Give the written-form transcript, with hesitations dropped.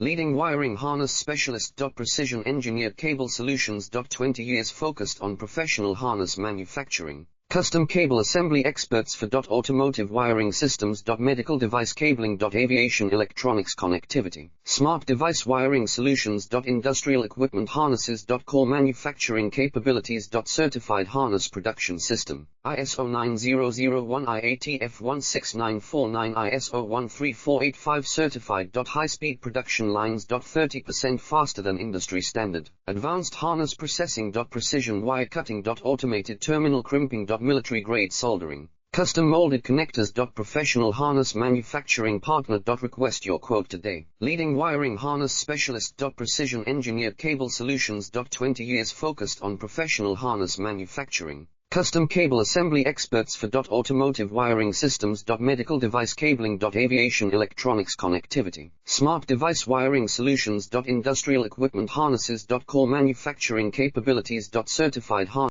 Leading wiring harness specialist. Precision engineered cable solutions. 20 years focused on professional harness manufacturing. Custom cable assembly experts for automotive wiring systems. Medical device cabling. Aviation electronics connectivity. Smart device wiring solutions. Industrial equipment harnesses. Core manufacturing capabilities. Certified harness production system. ISO 9001-I-A-T-F 16949, ISO 13485 certified. High-speed production lines. 30% faster than industry standard. Advanced harness processing. Precision wire cutting. Automated terminal crimping. Military grade soldering. Custom molded connectors. Professional harness manufacturing partner. Request your quote today. Leading wiring harness specialist. Precision engineered cable solutions. 20 years focused on professional harness manufacturing. Custom cable assembly experts for automotive wiring systems. Medical device cabling. Aviation electronics connectivity. Smart device wiring solutions. Industrial equipment harnesses. Core manufacturing capabilities. Certified harness